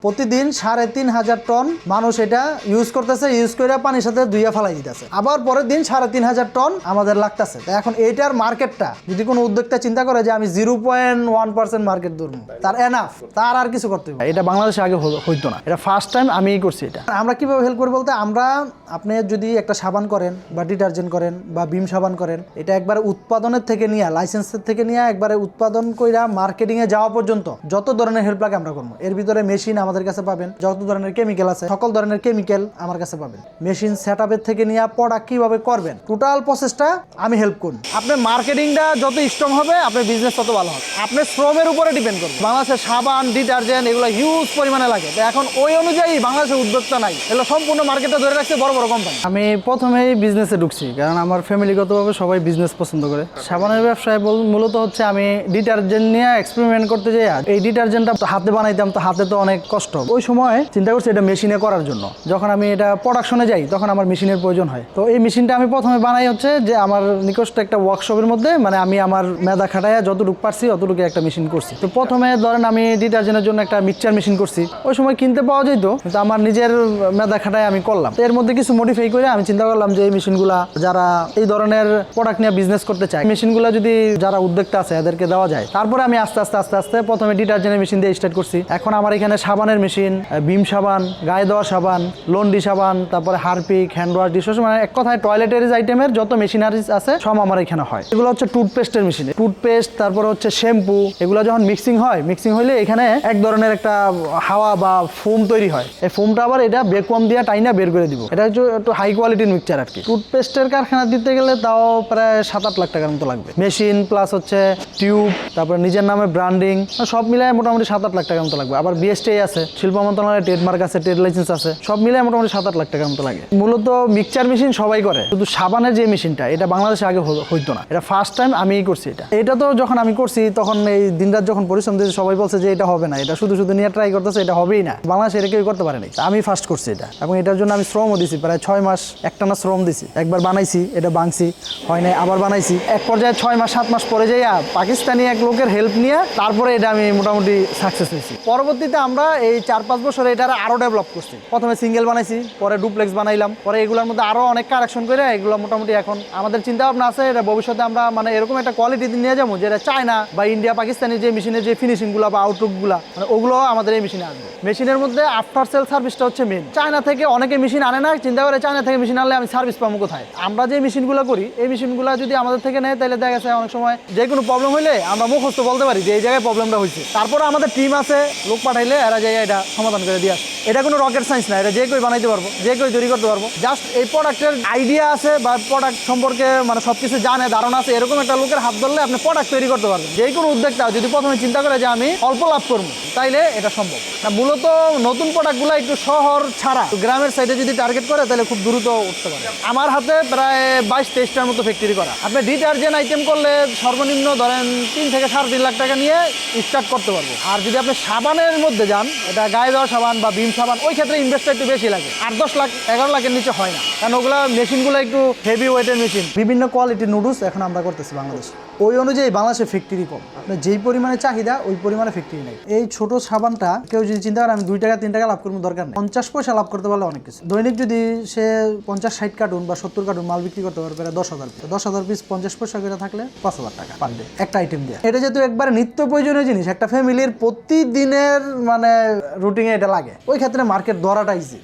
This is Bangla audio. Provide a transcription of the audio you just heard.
প্রতিদিন ৩,৫০০ টন মানুষ এটা ইউজ করতেছে, ইউজ করে পানির সাথে ধুইয়া ফেলাই দিতেছে। আবার পরের দিন ৩,৫০০ টন আমাদের লাগতেছে। এখন এইটার মার্কেটটা যদি কোনো উদ্যোক্তা চিন্তা করে যে আমি 0.1% মার্কেট ধরবো, তার এনাফ, তার আর কিছু করতে হবে। এটা বাংলাদেশে আগে হইতো না, এটা ফার্স্ট টাইম আমিই করছি। এটা আমরা কিভাবে হেল্প করি বলতে, আমরা আপনি যদি একটা সাবান করেন বা ডিটারজেন্ট করেন বা বিম সাবান করেন, এটা একবারে উৎপাদনের থেকে নিয়ে, লাইসেন্সের থেকে নিয়ে একবারে উৎপাদন কইরা মার্কেটিং এ যাওয়া পর্যন্ত যত ধরনের হেল্প লাগে আমরা করবো। এর ভিতরে মেশিন আমাদের কাছে পাবেন, যত ধরনের কেমিক্যাল আছে সকল ধরনের কেমিক্যাল আমার কাছে পাবেন। মেশিন সেটআপের থেকে নিয়ে প্রোডাক্ট কিভাবে করবেন, টোটাল প্রসেসটা আমি হেল্প করি। আপনার মার্কেটিংটা যত স্ট্রং হবে আপনার বিজনেস তত ভালো হবে। আপনার শ্রমের উপরে ডিপেন্ড করবে। বাংলাদেশের সাবান, ডিটারজেন্ট এগুলো হিউজ পরিমাণে লাগে। এখন ওই অনুযায়ী বাংলাদেশের উদ্যোক্তা নাই, এগুলো সম্পূর্ণ মার্কেটটা ধরে রাখছে বড় বড় কোম্পানি। আমি প্রথমেই বিজনেসে ঢুকছি কারণ আমার ফ্যামিলিগতভাবে সবাই বিজনেস পছন্দ করে। সাবানের ব্যবসায় মূলত হচ্ছে আমি ডিটারজেন্ট নিয়ে এক্সপেরিমেন্ট করতে যাই। এই ডিটারজেন্টটা হাতে বানাইতাম, তো হাতে তো অনেক কষ্ট। ওই সময় চিন্তা করছি এটা মেশিনে করার জন্য। যখন আমি এটা প্রোডাকশনে যাই তখন আমার মেশিনের প্রয়োজন হয়। তো এই মেশিনটা আমি প্রথমে বানাই হচ্ছে যে আমার নিকটস্থ একটা ওয়ার্কশপের মধ্যে, মানে আমি আমার মেধা খাটাইয়া যতটুকু পারছি অতটুকু একটা মেশিন করছি। তো প্রথমে ধরেন আমি ডিটারজেন্টের জন্য একটা মিক্সচার মেশিন করছি। ওই সময় কিনতে পাওয়া যেত, কিন্তু আমার নিজের মেধা খাটায় আমি করলাম। তো এর মধ্যে কিছু মডিফাই করে আমি চিন্তা করলাম যে এই মেশিনগুলা যারা এই ধরনের প্রোডাক্ট নিয়ে বিজনেস করতে চায়, মেশিনগুলো যদি যারা উদ্যোক্তা আছে এদেরকে দেওয়া যায়। তারপরে আমি আস্তে আস্তে প্রথমে ডিটারজেন্টের মেশিন দিয়ে স্টার্ট করছি। এখন আমার এখানে সাবানের মেশিন, বিম সাবান, গায়ে দেওয়া সাবান, লন্ডি সাবান, তারপরে হারপিক, হ্যান্ড ওয়াশ, ডিশওয়াশ, মানে এক কথায় টয়লেটারিজ আইটেমের যত মেশিনারিজ আছে সব আমার এখানে হয়। এগুলো হচ্ছে টুথপেস্টের মেশিন, টুথপেস্ট, তারপরে হচ্ছে শ্যাম্পু, এগুলো যখন মিক্সিং হইলে এখানে এক ধরনের একটা হাওয়া বা ফোম তৈরি হয়। এই ফোমটা আবার এটা ভ্যাকুয়াম দিয়ে টাইনা বের করে দিব। এটা হচ্ছে একটু হাই কোয়ালিটির মিক্সচার আর কি। টুথপেস্টের কারখানা দিতে গেলে তাও প্রায় 7-8 লাখ টাকার মতো লাগবে। মেশিন প্লাস হচ্ছে টিউব, তারপরে নিজের নামে ব্র্যান্ডিং, সব মিলায় মোটামুটি 7-8 লাখ টাকার মতো লাগবে। আবার বিএসটিআই আছে, শিল্প মন্ত্রণালয়ের ট্রেডমার্ক আছে, ট্রেড লাইসেন্স আছে, সব মিলায় মোটামুটি 7-8 লাখ টাকার মতো লাগে। মূলত মিক্সচার মেশিন সবাই করে, শুধু সাবানের যে মেশিনটা এটা বাংলাদেশে আগে হইতো না, এটা ফার্স্ট টাইম আমিই করছি। এটা তো যখন আমি করছি তখন এই দিনরাত যখন পরিশ্রম দিয়েছে সবাই বলছে যে এটা হবে না, এটা শুধু নিয়ে ট্রাই করতেছে, এটা হবেই না, বাংলাদেশে এটা কেউ করতে পারেনি। আমি ফার্স্ট করছি এটা, এবং এটার জন্য আমি শ্রমও দিছি, প্রায় 6 মাস একটানা শ্রম দিছি। একবার বানাইছি, এটা ভাঙছি, হয় নাই, আবার বানাইছি। এক পর্যায়ে 6-7 মাস পরে যাইয়া পাকিস্তানি এক লোকের হেল্প নিয়ে তারপরে এটা আমি মোটামুটি সাকসেস হয়েছি। পরবর্তীতে আমরা এই 4-5 বছরে এটা আরো ডেভেলপ করছি। প্রথমে সিঙ্গেল বানাইছি, পরে ডুপ্লেক্স বানাইলাম, পরে এগুলোর মধ্যে আরো অনেক কারেকশন করে এগুলো মোটামুটি এখন আমাদের চিন্তা ভাবনা আছে এটা ভবিষ্যতে আমরা মানে এরকম একটা কোয়ালিটি নিয়ে যাবো যেটা চায়না বা ইন্ডিয়া, পাকিস্তানি যে মেশিনের যে ফিনিশিং গুলা বা আউটলুক গুলা, মানে ওগুলো আমাদের এই মেশিনে আসবে। মেশিনের মধ্যে আফটার সেল সার্ভিসটা হচ্ছে মেন। চায়না থেকে অনেকে মেশিন আনে না, চিন্তা করে চায়না থেকে মেশিন আনলে আমি সার্ভিস পাবো কোথায়। আমরা যে মেশিনগুলো করি এই মেশিনগুলো যদি আমাদের থেকে নেয় তাহলে দেখা গেছে অনেক সময় যে কোনো প্রবলেম হইলে আমরা মুখস্থ বলতে পারি যে এই জায়গায় প্রবলেমটা হয়েছে। তারপরে আমাদের টিম আছে, লোক পাঠাইলে এরা যাই এটা সমাধান করে দিয়ে আসে। এটা কোনো রকেট সায়েন্স না, এটা যে কেউ বানাইতে পারবো, যে কেউ তৈরি করতে পারবো। জাস্ট এই প্রোডাক্টের আইডিয়া আছে বা প্রোডাক্ট সম্পর্কে মানে সবকিছু জানে, ধারণা আছে, এরকম একটা লোকের হাত ধরলে আপনি প্রোডাক্ট তৈরি করতে পারবেন। যে কোনো উদ্যোক্তা যদি প্রথমে চিন্তা করে যে আমি অল্প লাভ করবো, তাইলে এটা সম্ভব না। মূলত নতুন প্রোডাক্টগুলো একটু শহর ছাড়া গ্রামের সাইডে যদি টার্গেট করে তাহলে খুব দ্রুত উঠতে পারে। আমার হাতে প্রায় 22-23টার মতো ফ্যাক্টরি করা। আপনি ডিটারজেন্ট আইটেম করলে সর্বনিম্ন ধরেন 3 থেকে 3.5 লাখ টাকা নিয়ে স্টার্ট করতে পারবো। আর যদি আপনি সাবানের মধ্যে যান, এটা গায়ে দেওয়া সাবান বা বিম সাবান, ওই ক্ষেত্রে ইনভেস্টটা একটু বেশি লাগে। 8-10 লাখ 11 লাখের নিচে হয় না, কারণ ওগুলা মেশিনগুলো একটু হেভি ওয়েটের মেশিন। বিভিন্ন কোয়ালিটির নুডলস এখন আমরা করতেছি বাংলাদেশে। ওই অনুযায়ী বাংলাদেশে ফ্যাক্টরি কম, আপনার যেই পরিমাণে চাহিদা ওই পরিমাণে ফ্যাক্টরি নেই। এই ছোট সাবানটা কেউ যদি চিন্তা করে আমি 2 টাকা 3 টাকা লাভ করবো, দরকার নেই। 50 পয়সা লাভ করতে পারলে অনেক কিছু। দৈনিক যদি সে 50-60 কার্টুন বা 70 কার্টুন মাল বিক্রি করতে পারবে, 10,000 পিস, 10,000 পিস 50 পয়সা করে থাকলে 5,000 টাকা পার ডে একটা আইটেম দিয়ে। এটা যেহেতু একবারে নিত্য প্রয়োজনীয় জিনিস, একটা ফ্যামিলির প্রতিদিনের মানে রুটিনে এটা লাগে, ওই ক্ষেত্রে মার্কেট ধরাটা ইজি।